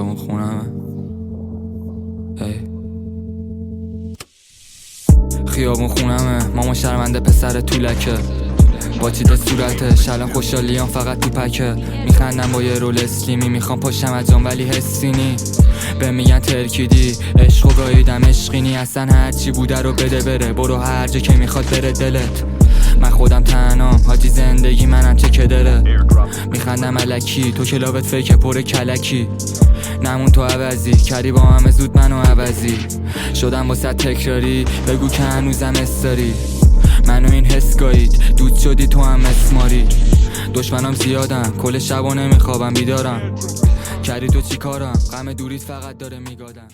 خیابون خونمه. خیابون خونمه، ماما شرمنده پسر طولکه، با چیت صورتش الان خوشحالیام فقط تو پکه. میخندم با یه رول اسلیمی، میخوام پاشم از جام ولی حسی نی. به میگن ترکیدی عشق و گاییدم عشقینی، اصلا هرچی بوده رو بده بره، برو هر جا که میخواد بره دلت. من خودم تنهام حاجی، زندگی منم چه کدره. میخندم الکی تو کلابت فیک پر کلکی، نمون تو عوضی کردی با همه زود منو عوضی. شدم با صد تکراری بگو که هنوزم استاری، منو این حس گایید دود شدی تو هم اسماری. دشمنام زیادم کل شبا نمیخوابم بیدارم، کردی تو چی کارم غم دوریت فقط داره میگادم.